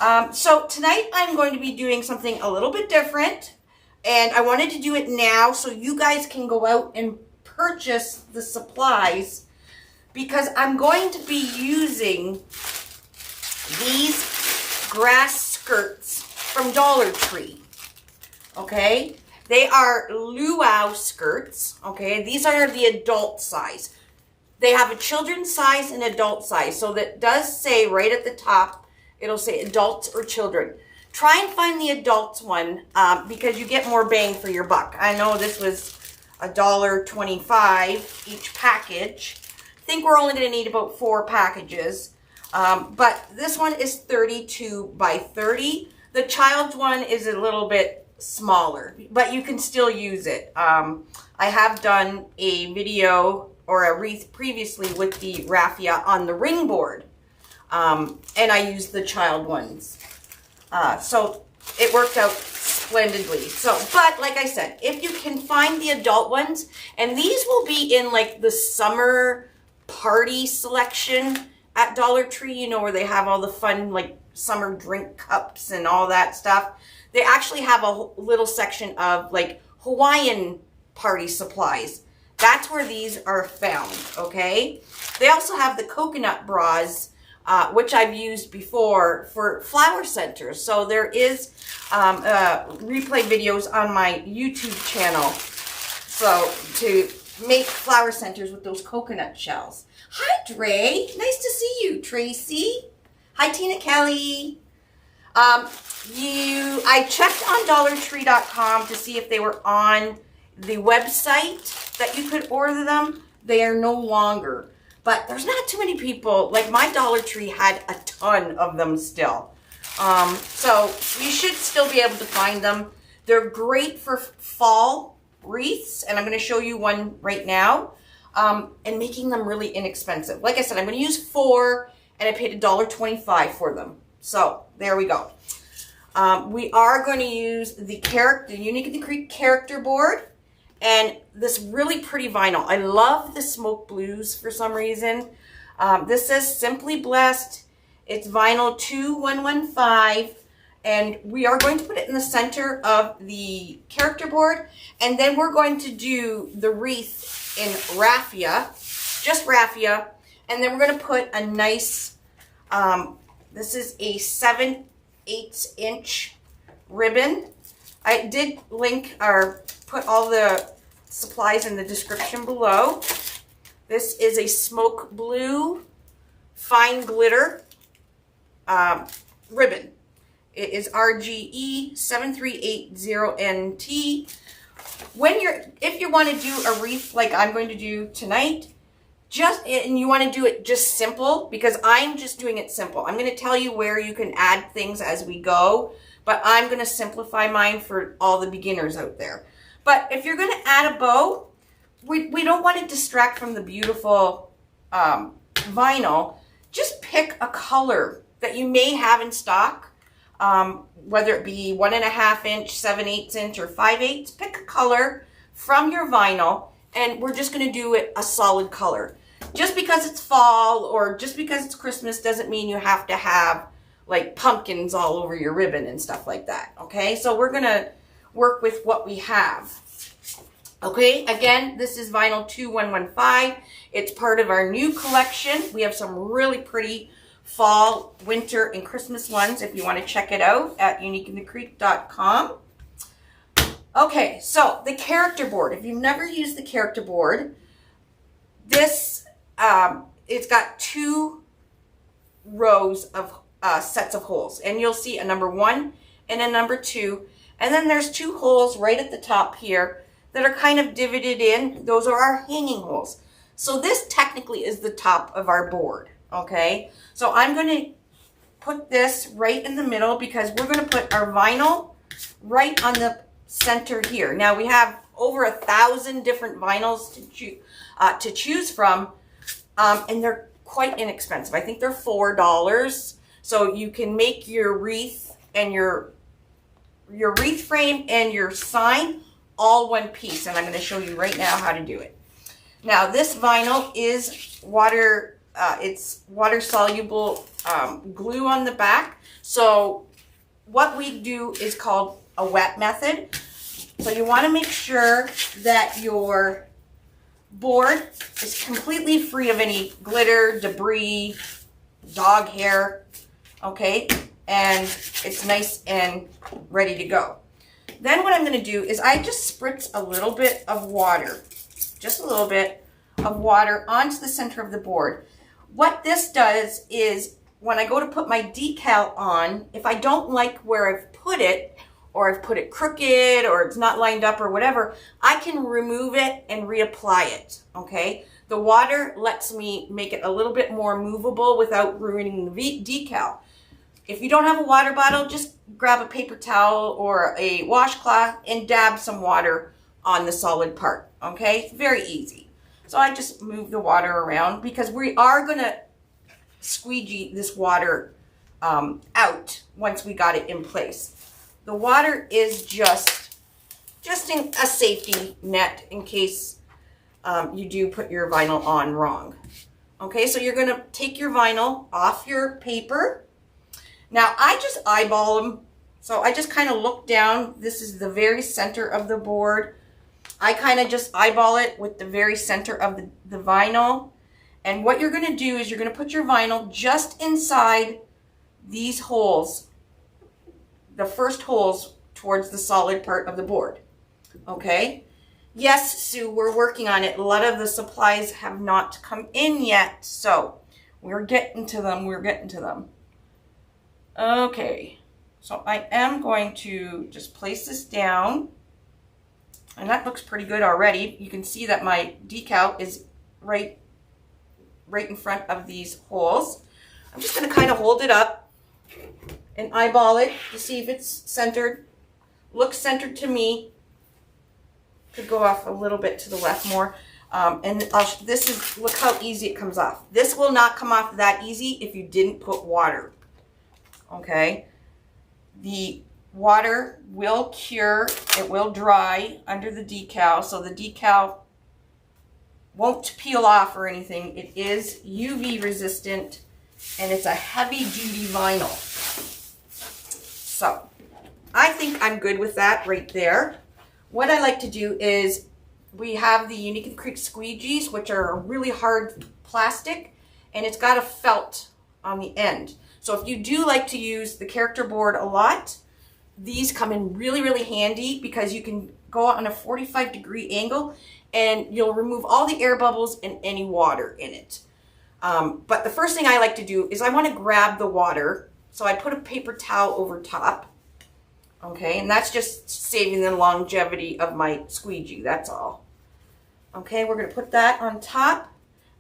So tonight I'm going to be doing something a little bit different, and I wanted to do it now so you guys can go out and purchase the supplies, because I'm going to be using these grass skirts from Dollar Tree. Okay, they are Luau skirts. Okay, these are the adult size. They have a children's size and adult size, so that does say right at the top, it'll say adults or children. Try and find the adults one because you get more bang for your buck. I know this was $1.25 each package. I think we're only going to need about 4 packages. But this one is 32 by 30. The child's one is a little bit smaller, but you can still use it. I have done a video or a wreath previously with the raffia on the ring board. And I used the child ones. So it worked out splendidly. So, but like I said, if you can find the adult ones, and these will be in like the summer party selection at Dollar Tree, you know, where they have all the fun like summer drink cups and all that stuff. They actually have a little section of like Hawaiian party supplies. That's where these are found, okay? They also have the coconut bras, which I've used before for flower centers. So there is replay videos on my YouTube channel. So to make flower centers with those coconut shells. Hi, Dre. Nice to see you, Tracy. Hi, Tina Kelly. I checked on DollarTree.com to see if they were on the website that you could order them. They are no longer. But there's not too many people. Like my Dollar Tree had a ton of them still. So you should still be able to find them. They're great for fall wreaths. And I'm going to show you one right now. And making them really inexpensive. Like I said, I'm going to use 4. And I paid $1.25 for them. So there we go. We are going to use the Unique in the Creek character board. And this really pretty vinyl. I love the smoke blues for some reason. This says Simply Blessed. It's vinyl 2115. And we are going to put it in the center of the character board. And then we're going to do the wreath in raffia. Just raffia. And then we're going to put a nice, this is a 7/8 inch ribbon. I did link or put all the supplies in the description below. This is a smoke blue fine glitter ribbon. It is RGE 7380NT. If you want to do a wreath like I'm going to do tonight, and you want to do it just simple, because I'm just doing it simple. I'm going to tell you where you can add things as we go, but I'm going to simplify mine for all the beginners out there. But if you're going to add a bow, we don't want to distract from the beautiful vinyl. Just pick a color that you may have in stock, whether it be 1.5 inch, 7/8 inch, or 5/8. Pick a color from your vinyl, and we're just going to do it a solid color. Just because it's fall or just because it's Christmas doesn't mean you have to have like pumpkins all over your ribbon and stuff like that. Okay, so we're going to work with what we have. Okay, again, this is vinyl 2115. It's part of our new collection. We have some really pretty fall, winter, and Christmas ones if you want to check it out at uniqueinthecreek.com. Okay, so the character board. If you've never used the character board, this it's got 2 rows of sets of holes, and you'll see a number 1 and a number 2, and then there's 2 holes right at the top here that are kind of divoted in. Those are our hanging holes. So this technically is the top of our board. Okay, so I'm going to put this right in the middle because we're going to put our vinyl right on the center here. Now we have over 1,000 different vinyls to choose from, and they're quite inexpensive. I think they're $4, so you can make your wreath and your wreath frame and your sign all one piece. And I'm going to show you right now how to do it. Now this vinyl is water. It's water soluble glue on the back, So what we do is called a wet method. So you want to make sure that your board is completely free of any glitter, debris, dog hair, okay? And it's nice and ready to go. Then what I'm going to do is I just spritz a little bit of water, just a little bit of water onto the center of the board. What this does is when I go to put my decal on, if I don't like where I've put it, or I've put it crooked, or it's not lined up or whatever, I can remove it and reapply it, okay? The water lets me make it a little bit more movable without ruining the decal. If you don't have a water bottle, just grab a paper towel or a washcloth and dab some water on the solid part, okay? Very easy. So I just move the water around because we are gonna squeegee this water out once we got it in place. The water is just in a safety net in case you do put your vinyl on wrong. Okay, so you're gonna take your vinyl off your paper. Now I just eyeball them. So I just kind of look down. This is the very center of the board. I kind of just eyeball it with the very center of the vinyl. And what you're gonna do is you're gonna put your vinyl just inside these holes, the first holes towards the solid part of the board, okay? Yes, Sue, we're working on it. A lot of the supplies have not come in yet, so we're getting to them, Okay, so I am going to just place this down, and that looks pretty good already. You can see that my decal is right in front of these holes. I'm just gonna kind of hold it up and eyeball it to see if it's centered. Looks centered to me. Could go off a little bit to the left more. Look how easy it comes off. This will not come off that easy if you didn't put water. Okay? The water will cure, it will dry under the decal, so the decal won't peel off or anything. It is UV resistant and it's a heavy duty vinyl. So I think I'm good with that right there. What I like to do is we have the Unique and Creek squeegees, which are a really hard plastic, and it's got a felt on the end. So if you do like to use the character board a lot, these come in really, really handy because you can go on a 45-degree angle and you'll remove all the air bubbles and any water in it. But the first thing I like to do is I want to grab the water. So I put a paper towel over top. Okay, and that's just saving the longevity of my squeegee, that's all. Okay, we're going to put that on top.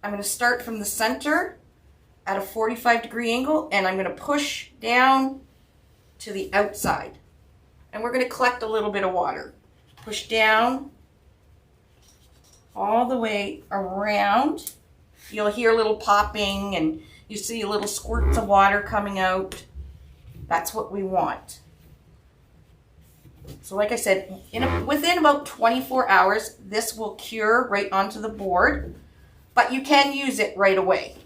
I'm going to start from the center at a 45-degree angle, and I'm going to push down to the outside. And we're going to collect a little bit of water. Push down all the way around. You'll hear a little popping, and you see little squirts of water coming out. That's what we want. So like I said, within about 24 hours, this will cure right onto the board, but you can use it right away.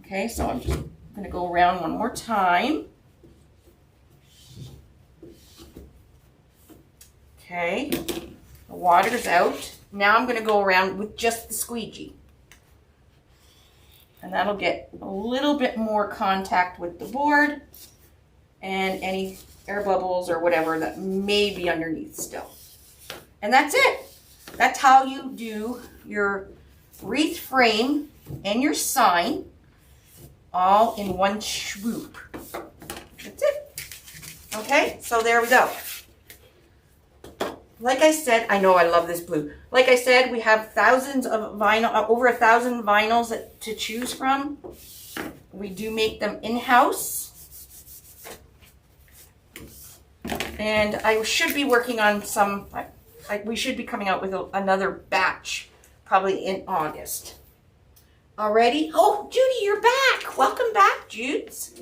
Okay, so I'm just going to go around one more time. Okay, the water's out. Now I'm going to go around with just the squeegee. And that'll get a little bit more contact with the board and any air bubbles or whatever that may be underneath still. And that's it. That's how you do your wreath frame and your sign all in one swoop. That's it. Okay, so there we go. Like I said, I know I love this blue. Like I said, we have thousands of vinyl, over 1,000 vinyls to choose from. We do make them in-house. And I should be working on some, we should be coming out with another batch probably in August. Alrighty. Oh, Judy, you're back. Welcome back, Judes.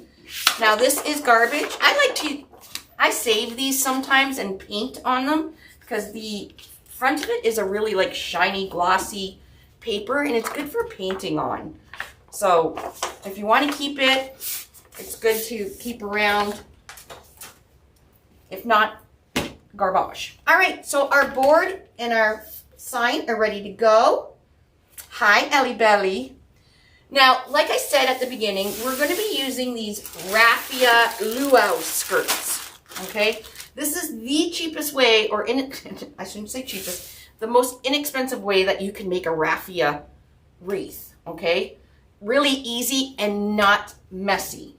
Now this is garbage. I save these sometimes and paint on them because the front of it is a really like shiny, glossy paper and it's good for painting on. So if you want to keep it, It's good to keep around. If not, garbage. All right, so our board and our sign are ready to go. Hi, Ellie Belly. Now, like I said at the beginning, we're going to be using these Raffia Luau skirts, okay? This is the cheapest way, or I shouldn't say cheapest, the most inexpensive way that you can make a raffia wreath, okay? Really easy and not messy.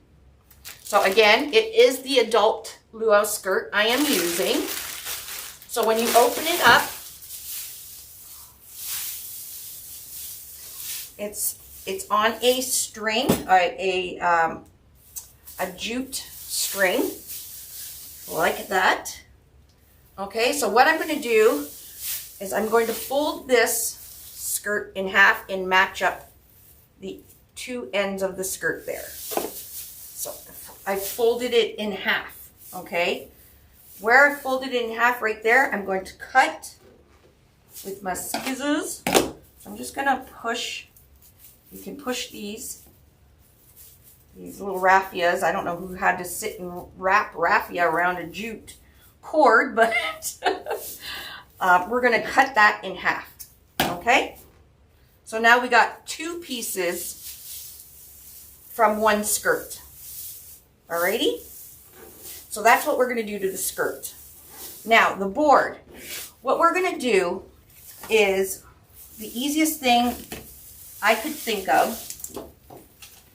So again, it is the adult luau skirt I am using. So when you open it up, it's on a string, a jute string, like that. Okay, so what I'm going to do is I'm going to fold this skirt in half and match up the two ends of the skirt there. So I folded it in half, okay? Where I folded it in half right there, I'm going to cut with my scissors. So I'm just going to push. You can push these little raffias. I don't know who had to sit and wrap raffia around a jute cord, but we're going to cut that in half, okay? So now we got two pieces from one skirt. Alrighty? So that's what we're going to do to the skirt. Now, the board. What we're going to do is the easiest thing I could think of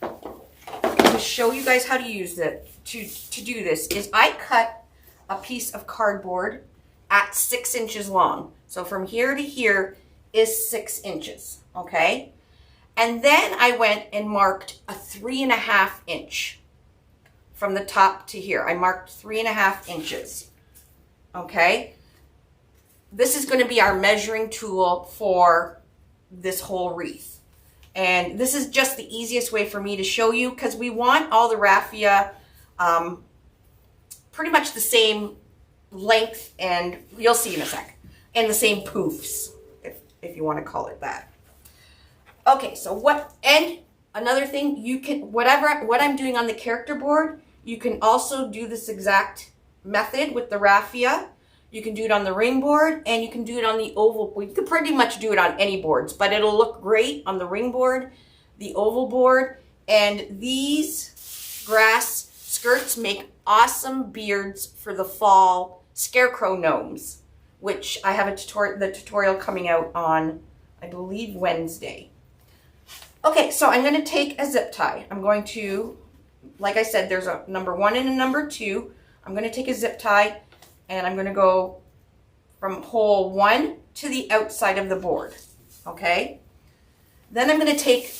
to show you guys how to use it, to do this, is I cut a piece of cardboard at 6 inches long. So from here to here is 6 inches, okay? And then I went and marked a 3.5 inch from the top to here. I marked 3.5 inches, okay? This is going to be our measuring tool for this whole wreath. And this is just the easiest way for me to show you, because we want all the raffia pretty much the same length, and you'll see in a sec, and the same poofs, if you want to call it that. Okay, so and another thing, you can, what I'm doing on the character board, you can also do this exact method with the raffia. You can do it on the ring board, and you can do it on the oval board. You can pretty much do it on any boards, but it'll look great on the ring board, the oval board, and these grass skirts make awesome beards for the fall scarecrow gnomes, which I have the tutorial coming out on, I believe, Wednesday. Okay, so I'm going to take a zip tie. I'm going to, like I said, there's a number 1 and a number 2. I'm going to take a zip tie, and I'm going to go from hole 1 to the outside of the board, okay? Then I'm going to take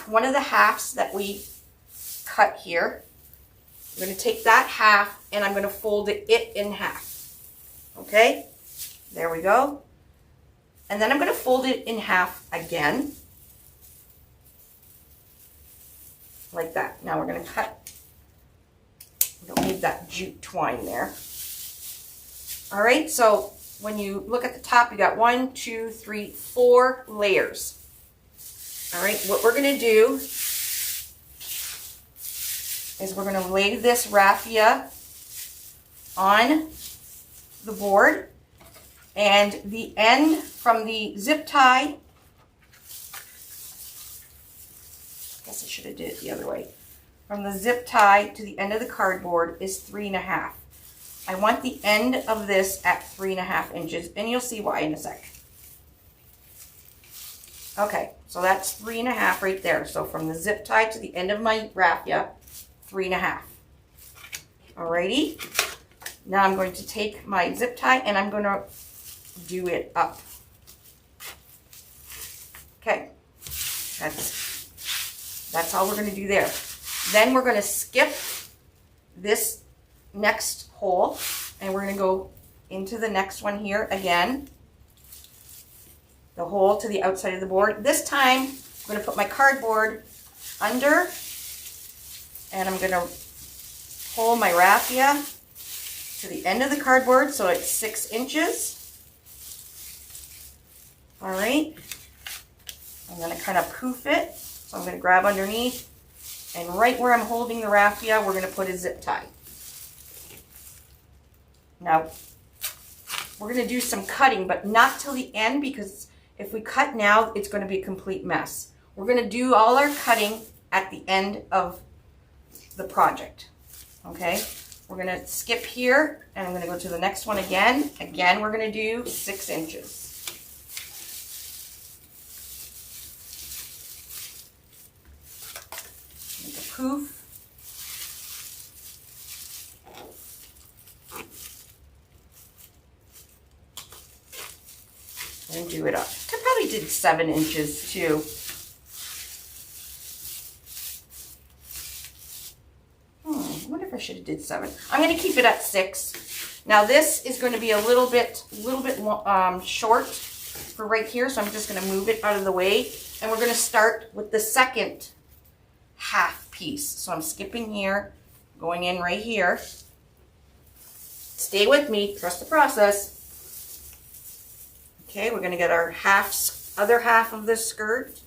one of the halves that we cut here. I'm going to take that half, and I'm going to fold it in half, okay? There we go. And then I'm going to fold it in half again, like that. Now we're going to cut. We don't need that jute twine there. All right, so when you look at the top, you got 1, 2, 3, 4 layers. All right, what we're going to do is we're going to lay this raffia on the board, and the end from the zip tie, I guess I should have did it the other way. From the zip tie to the end of the cardboard is 3.5. I want the end of this at 3.5 inches, and you'll see why in a sec. Okay, so that's 3.5 right there. So from the zip tie to the end of my raffia, 3.5. Alrighty. Now I'm going to take my zip tie and I'm going to do it up. Okay, that's all we're going to do there. Then we're going to skip this next hole, and we're going to go into the next one here again. The hole to the outside of the board. This time, I'm going to put my cardboard under, and I'm going to pull my raffia to the end of the cardboard, so it's 6 inches. All right. I'm going to kind of poof it. So I'm going to grab underneath And right where I'm holding the raffia, we're going to put a zip tie. Now, we're going to do some cutting, but not till the end, because if we cut now, it's going to be a complete mess. We're going to do all our cutting at the end of the project. Okay? We're going to skip here, and I'm going to go to the next one again. Again, we're going to do 6 inches. Make a poof. And do it up. I probably did 7 inches too. I wonder if I should have did 7. I'm going to keep it at 6. Now this is going to be a little bit short for right here, so I'm just going to move it out of the way, and we're going to start with the second half piece. So I'm skipping here, going in right here. Stay with me. Trust the process. Okay, we're going to get our other half of the skirt.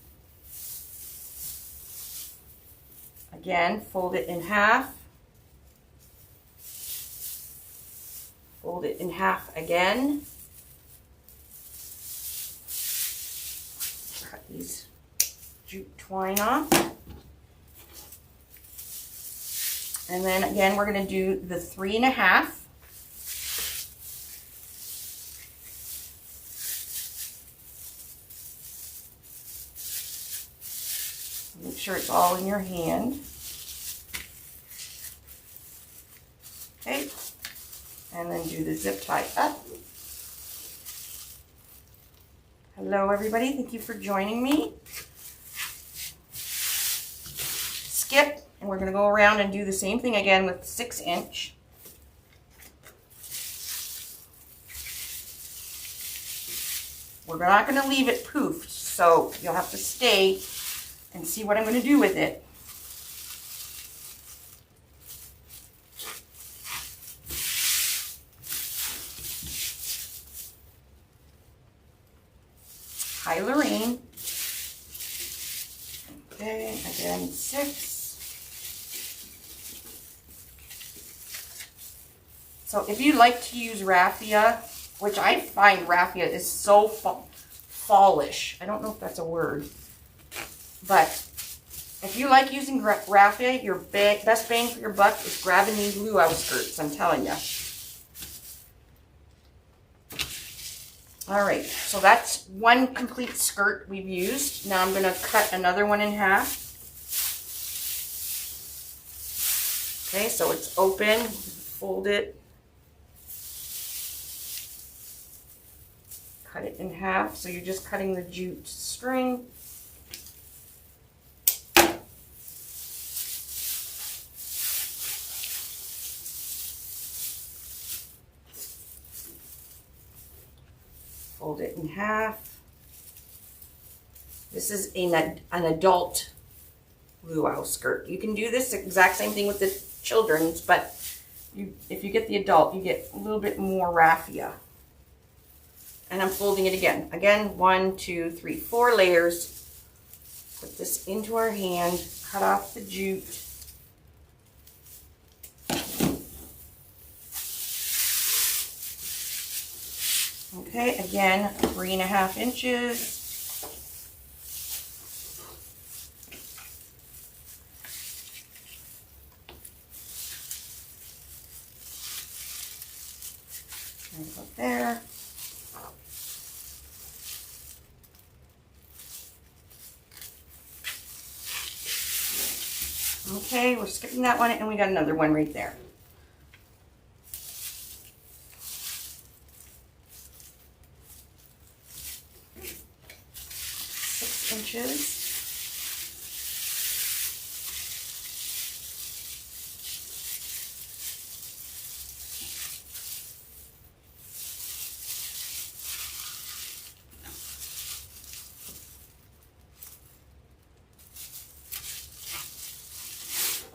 Again, fold it in half. Fold it in half again. Cut these jute twine off. And then again, we're going to do the 3 1/2. Make sure it's all in your hand. Okay, and then do the zip tie up. Hello everybody, thank you for joining me. Skip, and we're going to go around and do the same thing again with 6 inch. We're not going to leave it poofed, so you'll have to stay and see what I'm going to do with it. Hi, Lorraine. Okay, again, 6. So if you like to use raffia, which I find raffia is so fallish. I don't know if that's a word. But if you like using raffia, your best bang for your buck is grabbing these luau skirts, I'm telling you. All right, so that's one complete skirt we've used. Now I'm going to cut another one in half. Okay, so it's open, fold it, cut it in half. So you're just cutting the jute string. Fold it in half. This is an adult luau skirt. You can do this exact same thing with the children's, but if you get the adult, you get a little bit more raffia. And I'm folding it again. Again, 1, 2, 3, 4 layers. Put this into our hand, cut off the jute. Okay, again, 3 1/2 inches. And about there. Okay, we're skipping that one, and we got another one right there. Inches.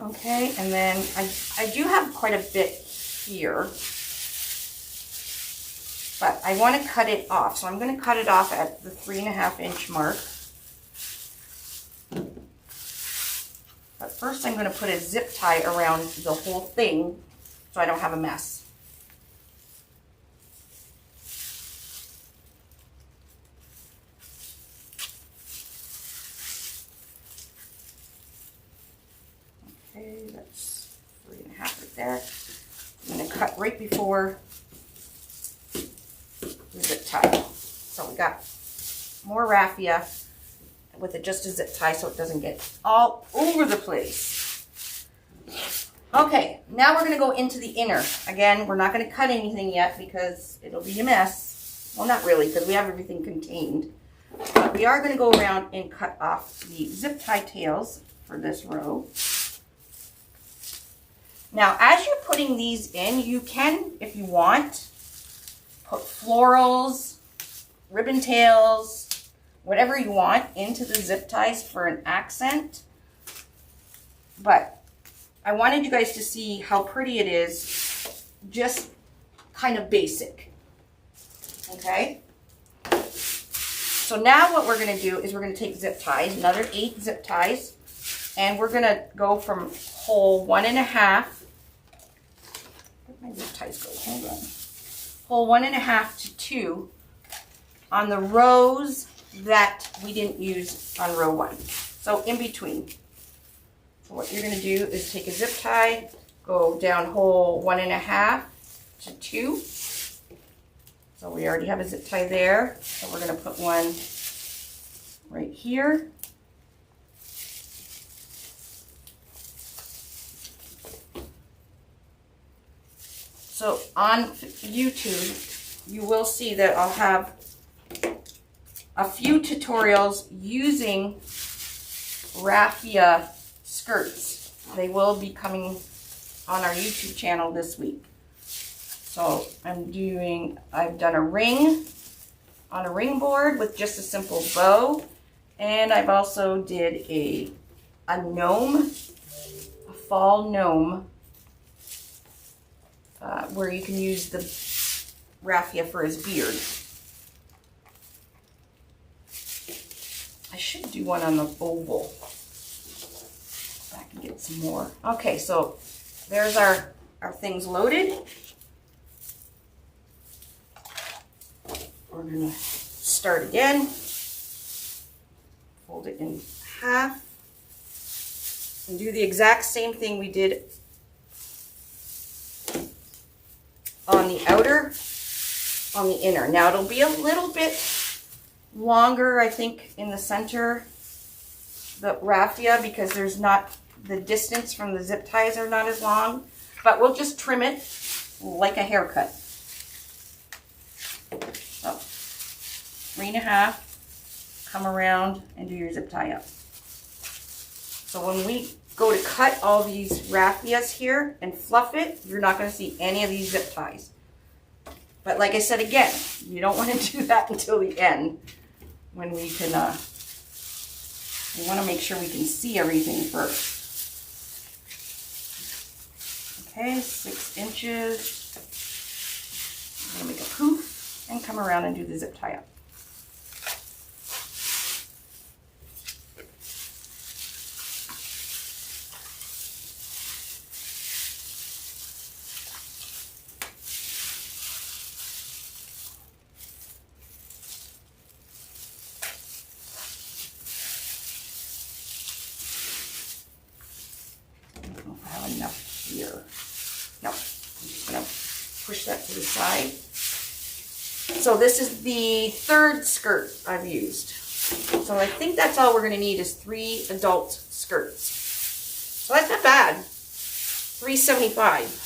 Okay, and then I do have quite a bit here, but I want to cut it off, so I'm going to cut it off at the 3 1/2 inch mark. But first I'm going to put a zip tie around the whole thing so I don't have a mess. Okay, that's 3.5 right there. I'm going to cut right before the zip tie. So we got more raffia with it, just a zip tie so it doesn't get all over the place. Okay, now we're going to go into the inner. Again, we're not going to cut anything yet because it'll be a mess. Well, not really, because we have everything contained. But we are going to go around and cut off the zip tie tails for this row. Now, as you're putting these in, you can, if you want, put florals, ribbon tails, whatever you want into the zip ties for an accent. But I wanted you guys to see how pretty it is, just kind of basic. Okay? So now what we're going to do is we're going to take zip ties, another 8 zip ties, and we're going to go from hole 1.5. Where'd my zip ties go? Hold on. Hole 1.5 to 2 on the rows that we didn't use on row 1. So in between. So what you're going to do is take a zip tie, go down hole 1.5 to 2. So we already have a zip tie there. So we're going to put one right here. So on YouTube, you will see that I'll have a few tutorials using raffia skirts. They will be coming on our YouTube channel this week. So I've done a ring on a ring board with just a simple bow. And I've also did a gnome, a fall gnome, where you can use the raffia for his beard. I should do one on the oval. I can get some more. Okay, so there's our things loaded. We're going to start again. Fold it in half. And do the exact same thing we did on the outer, on the inner. Now it'll be a little bit longer, I think, in the center, the raffia, because there's not, the distance from the zip ties are not as long, but we'll just trim it like a haircut. So 3.5, come around and do your zip tie up. So when we go to cut all these raffias here and fluff it, you're not going to see any of these zip ties. But like I said again, you don't want to do that until the end, when we can, we want to make sure we can see everything first. Okay, 6 inches. I'm going to make a poof and come around and do the zip tie up. Enough here. No, I'm just going to push that to the side. So this is the 3rd skirt I've used. So I think that's all we're going to need is 3 adult skirts. So that's not bad. $3.75.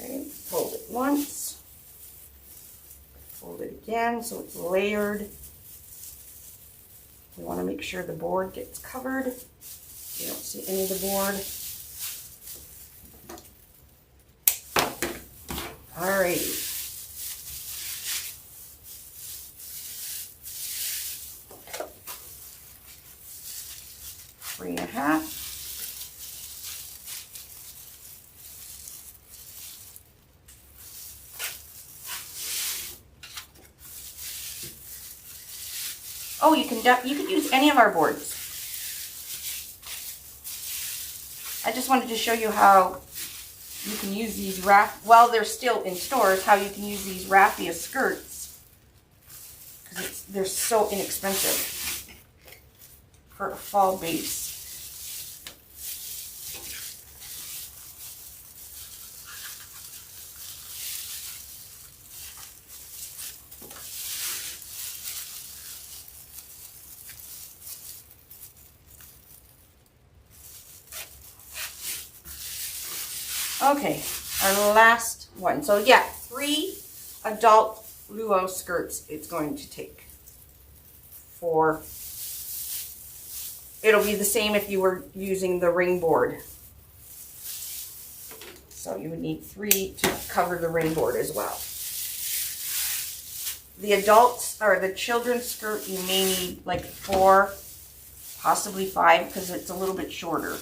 Okay, fold it once, fold it again so it's layered. You want to make sure the board gets covered. You don't see any of the board. Alrighty. half. Oh, you can use any of our boards. I just wanted to show you how you can use these while they're still in stores, how you can use these raffia skirts, because they're so inexpensive for a fall base. Okay, our last one. So yeah, 3 adult luau skirts it's going to take. It'll be the same if you were using the ring board. So you would need 3 to cover the ring board as well. The adults or the children's skirt, you may need like 4, possibly 5, because it's a little bit shorter.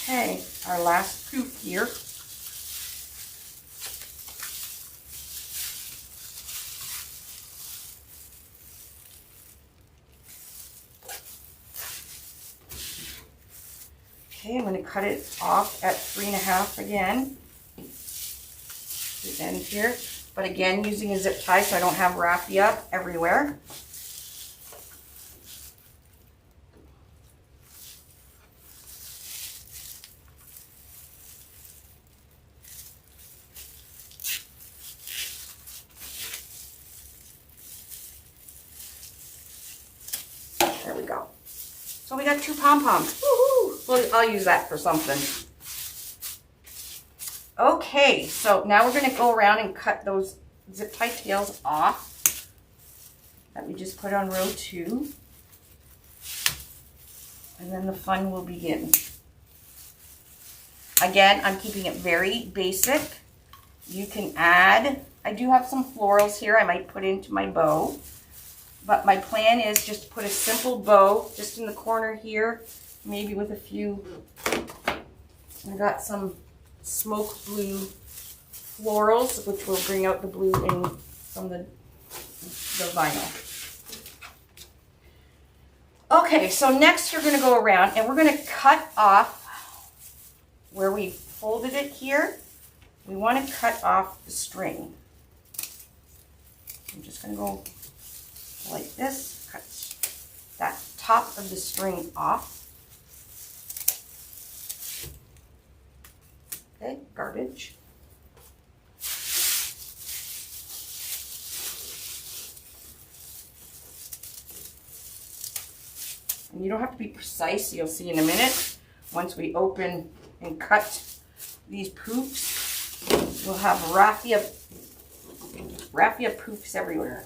Okay, our last proof here. Okay, I'm going to cut it off at 3.5 again. The end here, but again using a zip tie so I don't have raffia everywhere. There we go. So we got 2 pom-poms. Woohoo! Well, I'll use that for something. Okay, so now we're going to go around and cut those zip tie tails off that we just put on row 2. And then the fun will begin. Again, I'm keeping it very basic. You can add, I do have some florals here I might put into my bow. But my plan is just to put a simple bow just in the corner here, maybe with a few, I got some smoke blue florals, which will bring out the blue from the vinyl. Okay, so next you're going to go around and we're going to cut off where we folded it here. We want to cut off the string. I'm just going to go like this, cut that top of the string off. Okay, garbage. And you don't have to be precise, you'll see in a minute. Once we open and cut these poofs, we'll have raffia poofs everywhere.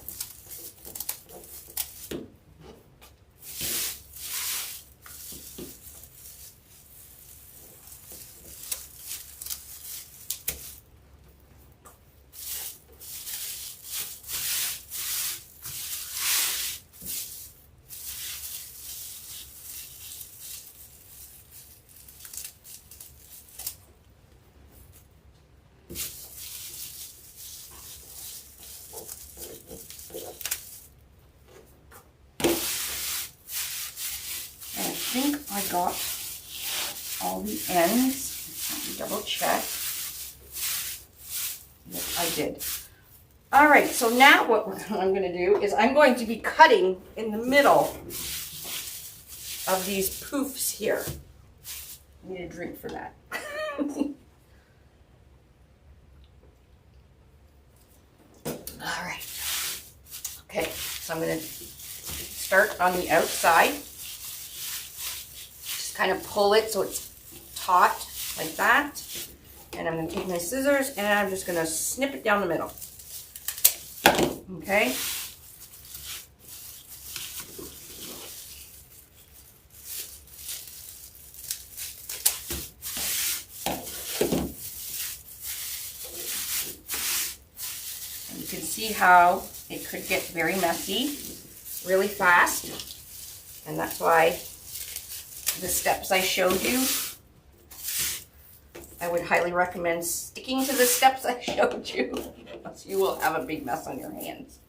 I think I got all the ends. Let me double check. Yes, I did. All right, so now what I'm going to do is I'm going to be cutting in the middle of these poofs here. I need a drink for that. All right. Okay, so I'm going to start on the outside. Kind of pull it so it's taut like that, and I'm going to take my scissors and I'm just going to snip it down the middle. Okay, You can see how it could get very messy really fast. And that's why the steps I showed you, I would highly recommend sticking to the steps I showed you, else you will have a big mess on your hands.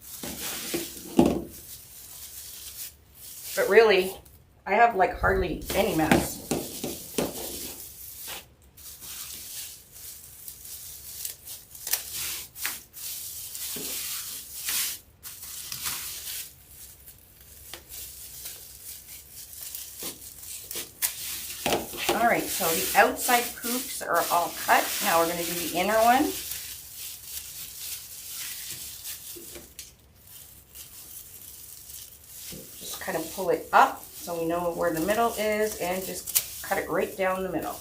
But really, I have like hardly any mess. All right, so the outside poops are all cut. Now we're going to do the inner one. Just kind of pull it up so we know where the middle is and just cut it right down the middle.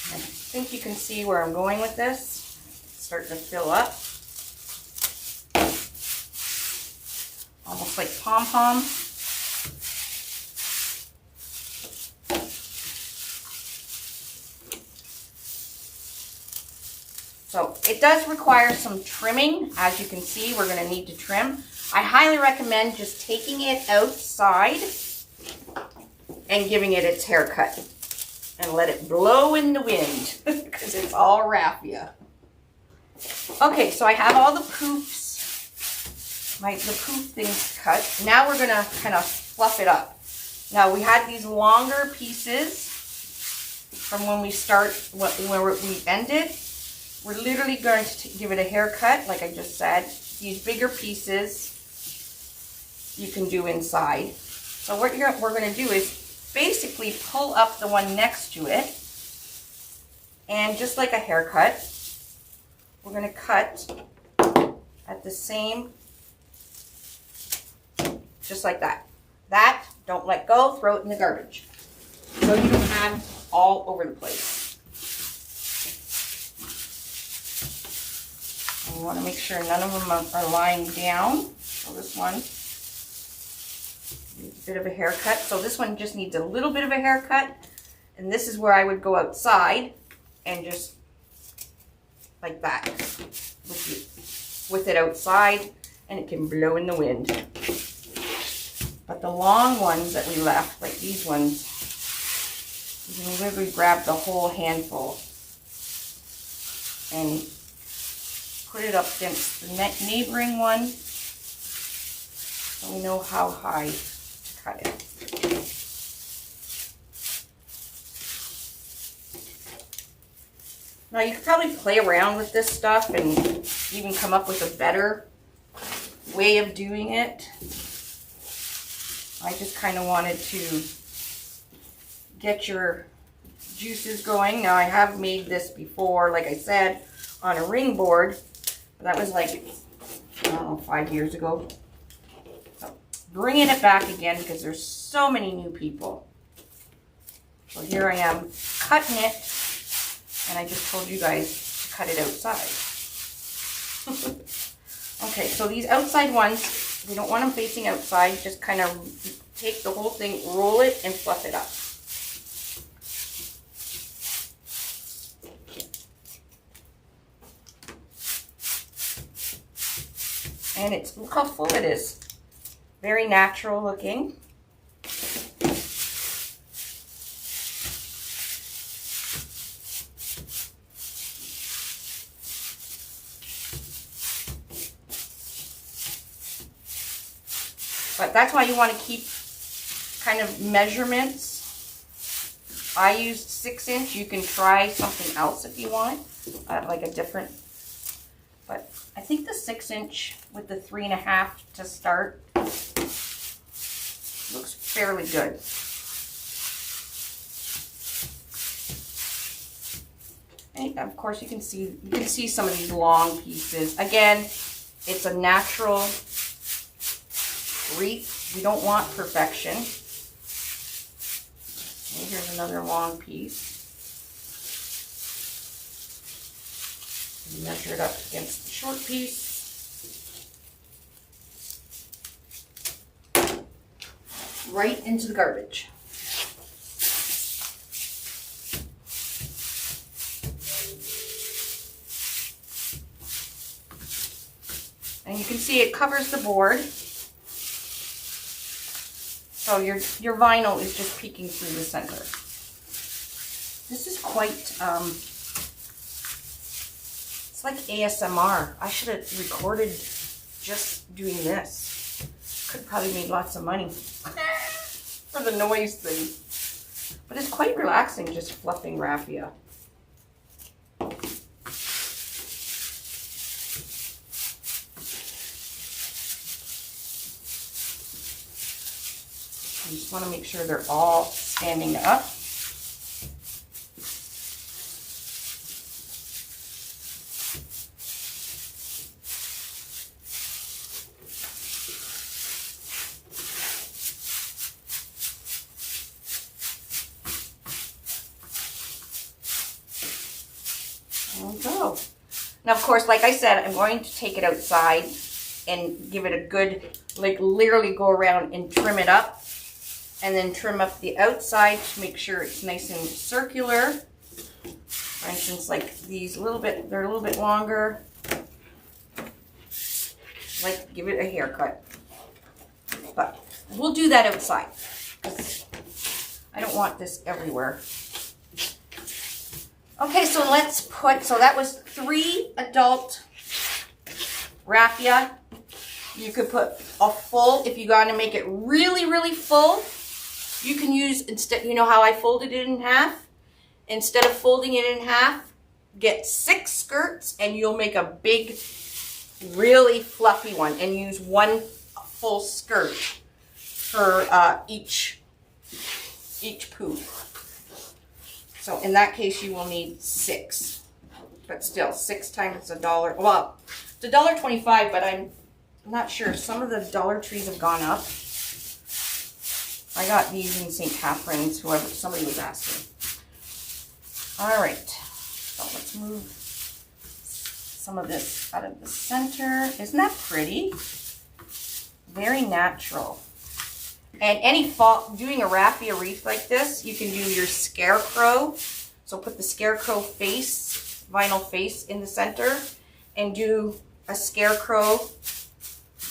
I think you can see where I'm going with this. It's starting to fill up. Almost like pom-pom. So it does require some trimming. As you can see, we're going to need to trim. I highly recommend just taking it outside and giving it its haircut. And let it blow in the wind because it's all raffia. Okay, so I have all the poops, the poof things cut. Now we're gonna kind of fluff it up. Now we had these longer pieces from when we where we ended. We're literally going to give it a haircut, like I just said. These bigger pieces you can do inside. So what we're gonna do is basically pull up the one next to it, and just like a haircut, we're going to cut at the same, just like that. That, don't let go, throw it in the garbage, so you don't have all over the place. And you want to make sure none of them are lying down. So this one needs a bit of a haircut. So this one just needs a little bit of a haircut. And this is where I would go outside and just like that with it outside, and it can blow in the wind. But the long ones that we left, like these ones, you can literally grab the whole handful and put it up against the neighboring one so we know how high to cut it. Now you could probably play around with this stuff and even come up with a better way of doing it. I just kind of wanted to get your juices going. Now I have made this before, like I said, on a ring board. But that was like, I don't know, 5 years ago. So bringing it back again because there's so many new people. So here I am cutting it. And I just told you guys to cut it outside. Okay, so these outside ones, we don't want them facing outside. Just kind of take the whole thing, roll it, and fluff it up. And it's, look how full it is. Very natural looking. But that's why you want to keep kind of measurements. I used 6-inch. You can try something else if you want, like a different. But I think the 6-inch with the 3.5 to start looks fairly good. And of course, you can see some of these long pieces. Again, it's a natural wreath. We don't want perfection. And here's another long piece. Measure it up against the short piece. right into the garbage. And you can see it covers the board. So your vinyl is just peeking through the center. This is quite, it's like ASMR. I should have recorded just doing this. Could have probably made lots of money for the noise thing. But it's quite relaxing just fluffing raffia. I just want to make sure they're all standing up. There we go. Now, of course, like I said, I'm going to take it outside and give it a good, like literally go around and trim it up. And then trim up the outside to make sure it's nice and circular. For instance, like these they're a little bit longer. Like give it a haircut. But we'll do that outside, because I don't want this everywhere. Okay, so so that was 3 adult raffia. You could put a full, if you got to make it really, really full. You can use, instead, you know how I folded it in half? Instead of folding it in half, get 6 skirts and you'll make a big, really fluffy one, and use 1 full skirt for each poo. So in that case, you will need 6, but still 6 times $1. Well, it's $1.25, but I'm not sure. Some of the Dollar Trees have gone up. I got these in St. Catharines, somebody was asking. All right, so let's move some of this out of the center. Isn't that pretty? Very natural. And any fall, doing a raffia wreath like this, you can do your scarecrow. So put the scarecrow face, vinyl face in the center, and do a scarecrow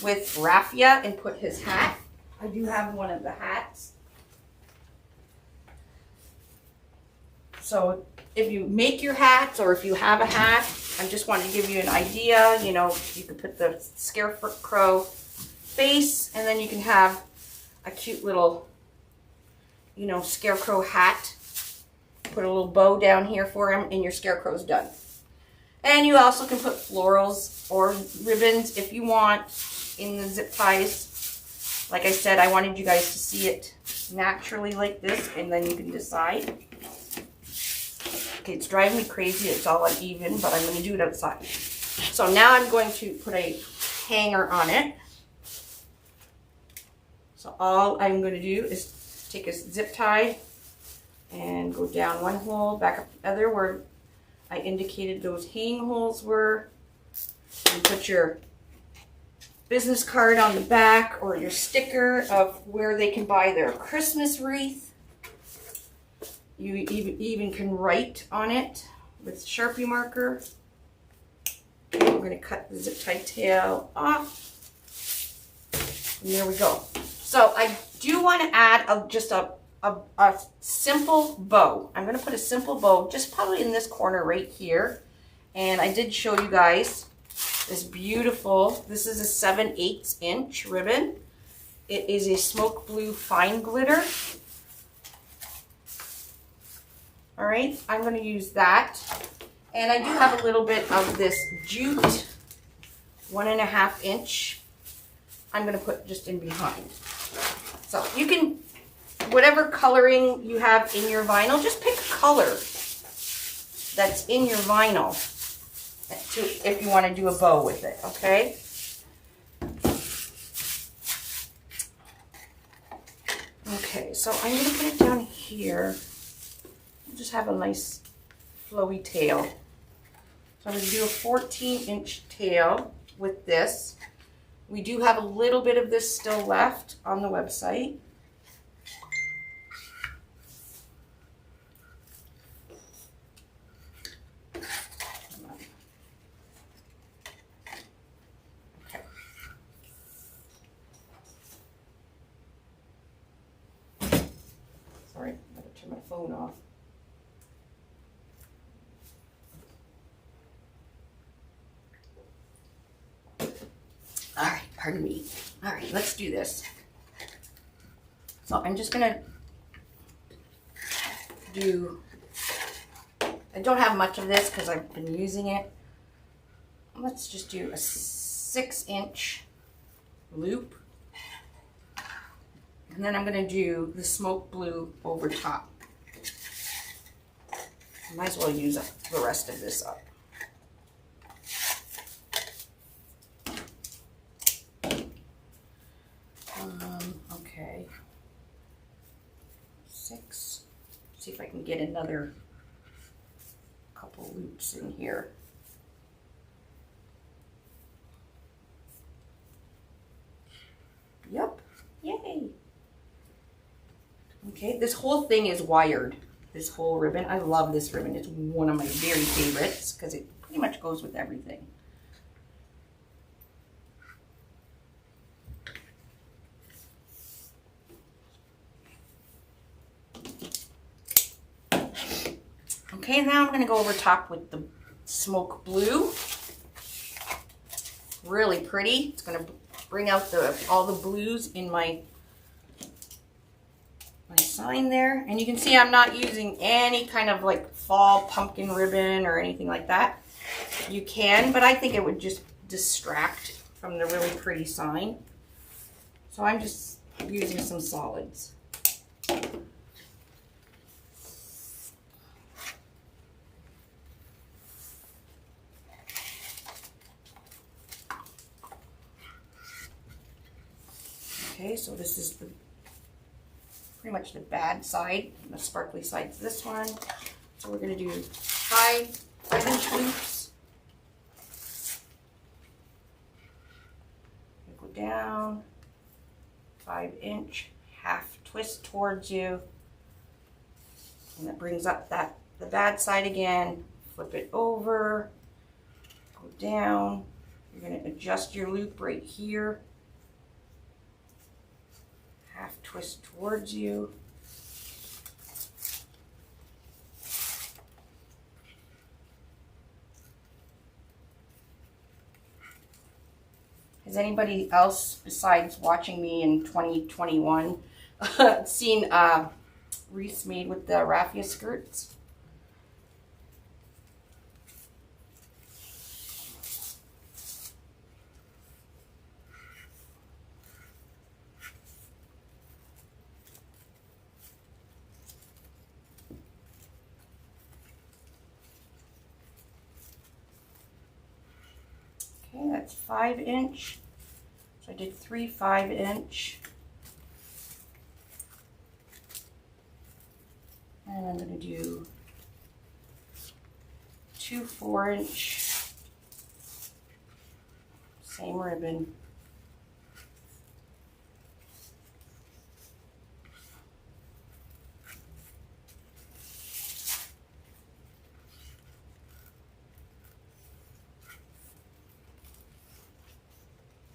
with raffia and put his hat. I do have one of the hats. So if you make your hats, or if you have a hat, I just want to give you an idea. You know, you could put the scarecrow face, and then you can have a cute little, you know, scarecrow hat. Put a little bow down here for him, and your scarecrow's done. And you also can put florals or ribbons if you want in the zip ties. Like I said, I wanted you guys to see it naturally like this, and then you can decide. Okay, it's driving me crazy. It's all uneven, but I'm going to do it outside. So now I'm going to put a hanger on it. So all I'm going to do is take a zip tie and go down 1 hole, back up the other where I indicated those hanging holes were. And put your business card on the back, or your sticker of where they can buy their Christmas wreath. You even can write on it with Sharpie marker. Okay, we're going to cut the zip tie tail off. And there we go. So I do want to add just a simple bow. I'm going to put a simple bow just probably in this corner right here. And I did show you guys this beautiful, this is a 7/8 inch ribbon. It is a smoke blue fine glitter. All right, I'm going to use that. And I do have a little bit of this jute 1.5 inch. I'm going to put just in behind. So you can, whatever coloring you have in your vinyl, just pick a color that's in your vinyl if you want to do a bow with it, okay? Okay, so I'm going to put it down here. Just have a nice flowy tail. So I'm going to do a 14-inch tail with this. We do have a little bit of this still left on the website. phone off. All right, pardon me. All right, let's do this. So I'm just gonna do, I don't have much of this because I've been using it. Let's just do a 6-inch loop. And then I'm gonna do the smoke blue over top. I might as well use the rest of this up. Okay. 6. See if I can get another couple loops in here. Yep. Yay. Okay, this whole thing is wired. This whole ribbon. I love this ribbon. It's one of my very favorites because it pretty much goes with everything. Okay, now I'm going to go over top with the smoke blue. Really pretty. It's going to bring out all the blues in my sign there. And you can see I'm not using any kind of like fall pumpkin ribbon or anything like that. You can, but I think it would just distract from the really pretty sign. So I'm just using some solids. Okay, so this is pretty much the bad side. The sparkly side's this one. So we're going to do 5-inch loops. Go down, 5-inch, half twist towards you. And that brings up the bad side again. Flip it over, go down. You're going to adjust your loop right here. Half twist towards you. Has anybody else besides watching me in 2021 seen wreaths made with the raffia skirts? Okay, that's 5-inch. So I did 3 5-inch. And I'm going to do 2 4-inch. Same ribbon.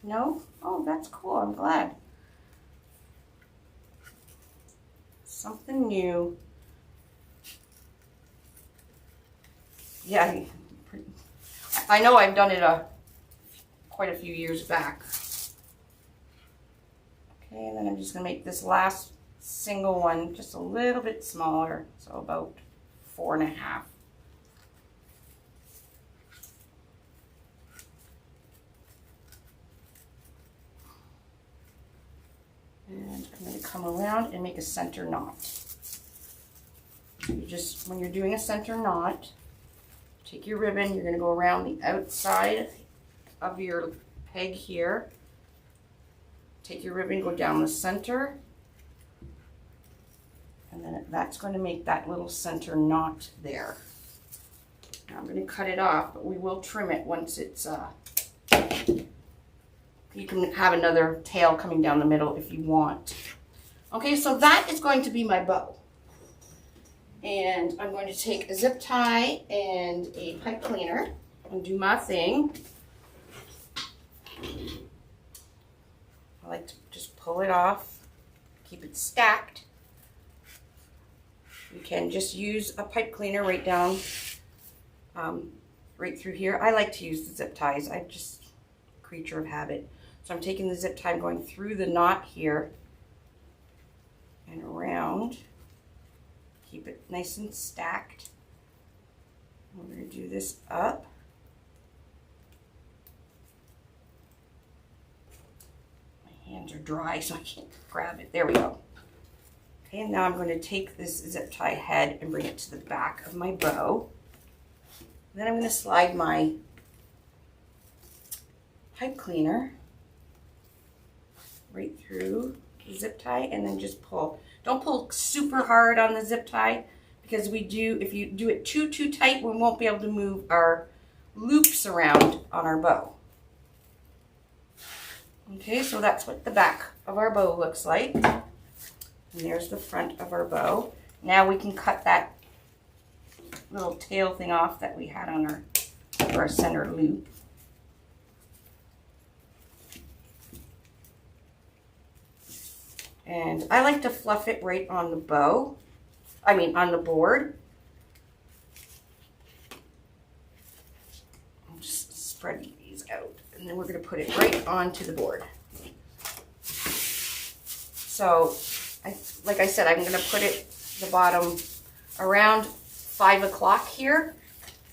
No? Oh, that's cool. I'm glad. Something new. Yeah, I know I've done it quite a few years back. Okay, and then I'm just going to make this last single one just a little bit smaller, so about 4.5. And I'm going to come around and make a center knot. You just, when you're doing a center knot, take your ribbon, you're going to go around the outside of your peg here. Take your ribbon, go down the center, and then that's going to make that little center knot there. Now I'm going to cut it off, but we will trim it once it's you can have another tail coming down the middle if you want. Okay, so that is going to be my bow. And I'm going to take a zip tie and a pipe cleaner and do my thing. I like to just pull it off, keep it stacked. You can just use a pipe cleaner right down, right through here. I like to use the zip ties. I'm just a creature of habit. So I'm taking the zip tie, I'm going through the knot here and around. Keep it nice and stacked. We're going to do this up. My hands are dry, so I can't grab it. There we go. Okay, and now I'm going to take this zip tie head and bring it to the back of my bow. Then I'm going to slide my pipe cleaner right through the zip tie and then just pull. Don't pull super hard on the zip tie, because if you do it too tight, we won't be able to move our loops around on our bow. Okay, so that's what the back of our bow looks like. And there's the front of our bow. Now we can cut that little tail thing off that we had on our center loop. And I like to fluff it right on the bow. On the board. I'm just spreading these out. And then we're going to put it right onto the board. So, like I said, I'm going to put it the bottom around 5 o'clock here.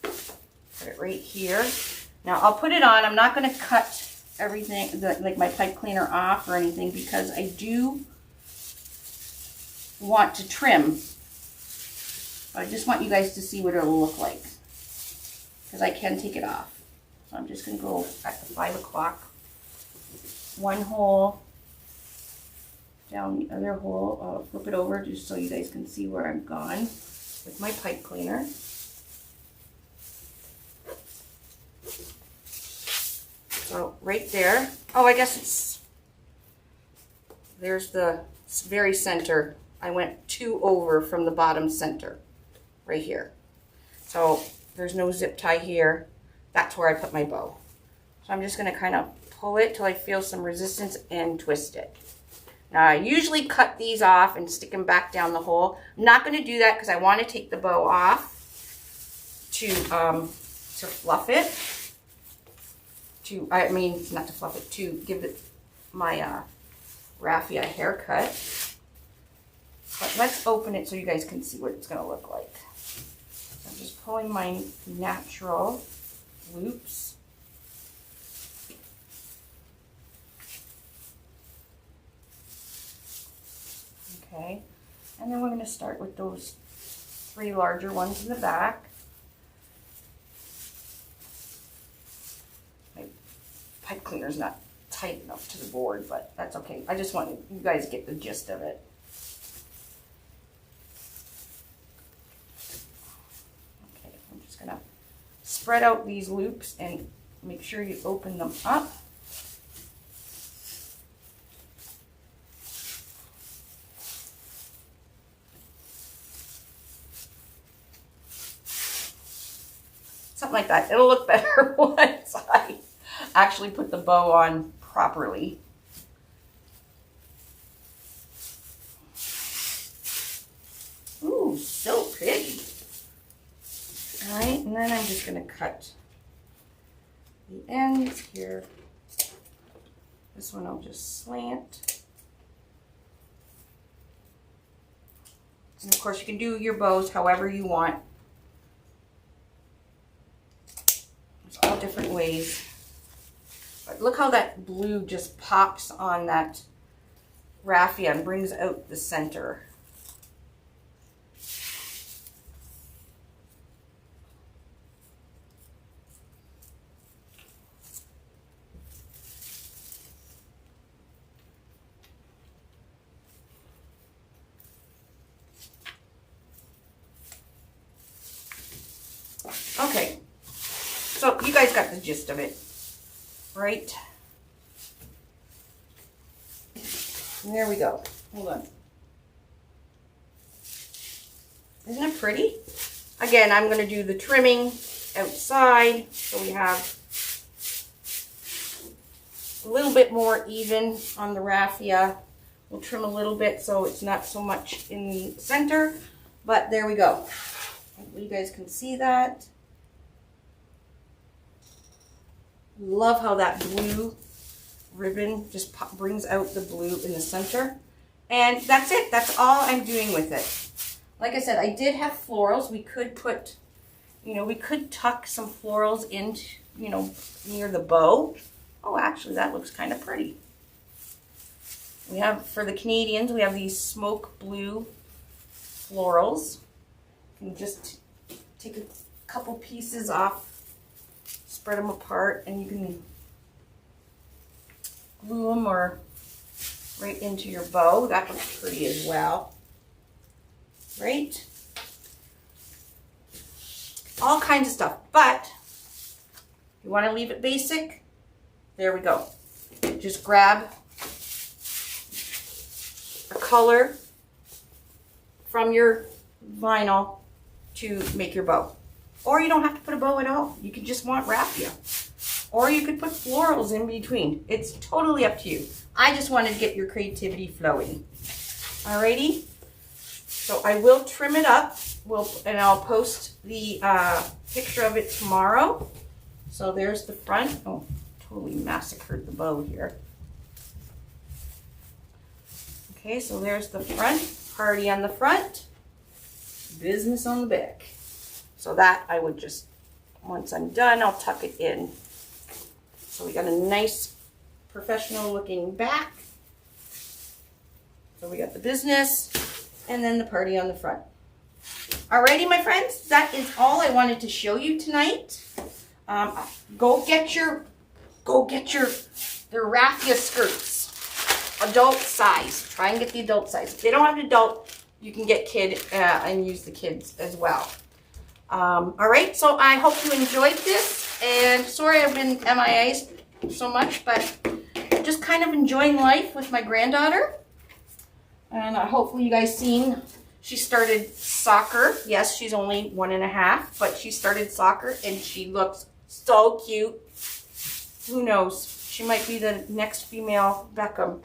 Put it right here. Now I'll put it on. I'm not going to cut everything, like my pipe cleaner off or anything, because I do want to trim. But I just want you guys to see what it'll look like, because I can take it off. So I'm just going to go at the 5 o'clock. One hole down the other hole. I'll flip it over just so you guys can see where I've gone with my pipe cleaner. So right there. Oh, I guess there's the very center. I went 2 over from the bottom center, right here. So there's no zip tie here. That's where I put my bow. So I'm just going to kind of pull it till I feel some resistance and twist it. Now I usually cut these off and stick them back down the hole. I'm not going to do that because I want to take the bow off to fluff it. Not to fluff it, to give it my raffia haircut. But let's open it so you guys can see what it's going to look like. So I'm just pulling my natural loops. Okay, and then we're going to start with those 3 larger ones in the back. My pipe cleaner's not tight enough to the board, but that's okay. I just want you guys to get the gist of it. Okay, I'm just going to spread out these loops and make sure you open them up. Something like that. It'll look better once I actually put the bow on properly. Ooh, so pretty. All right, and then I'm just going to cut the ends here. This one I'll just slant. And of course you can do your bows however you want. All different ways. But look how that blue just pops on that raffia and brings out the center. Okay. So you guys got the gist of it, right? And there we go. Hold on. Isn't it pretty? Again, I'm going to do the trimming outside so we have a little bit more even on the raffia. We'll trim a little bit so it's not so much in the center, But there we go. Hopefully you guys can see that. Love how that blue ribbon just brings out the blue in the center. And that's it. That's all I'm doing with it. Like I said, I did have florals. We could put, you know, we could tuck some florals in, you know, near the bow. Oh, actually, that looks kind of pretty. We have, for the Canadians, we have these smoke blue florals. You can just take a couple pieces off, spread them apart, and you can glue them or right into your bow. That looks pretty as well. Right? All kinds of stuff. But if you want to leave it basic, there we go. Just grab a color from your vinyl to make your bow. Or you don't have to put a bow at all. You could just want raffia. Or you could put florals in between. It's totally up to you. I just wanted to get your creativity flowing. Alrighty? So I will trim it up. And I'll post the picture of it tomorrow. So there's the front. Oh, totally massacred the bow here. Okay, so there's the front. Party on the front. Business on the back. So that I would just, once I'm done, I'll tuck it in. So we got a nice professional looking back. So we got the business and then the party on the front. Alrighty, my friends, that is all I wanted to show you tonight. Go get the raffia skirts, adult size. Try and get the adult size. If they don't have an adult, you can get kid and use the kids as well. Alright, so I hope you enjoyed this, and sorry I've been MIA so much, but just kind of enjoying life with my granddaughter. And hopefully you guys seen, she started soccer. Yes, she's only 1.5, but she started soccer and she looks so cute. Who knows? She might be the next female Beckham.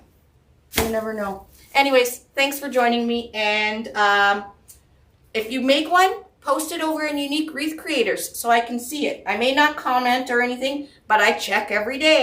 You never know. Anyways, thanks for joining me, and if you make one, post it over in Unique Wreath Creators so I can see it. I may not comment or anything, but I check every day.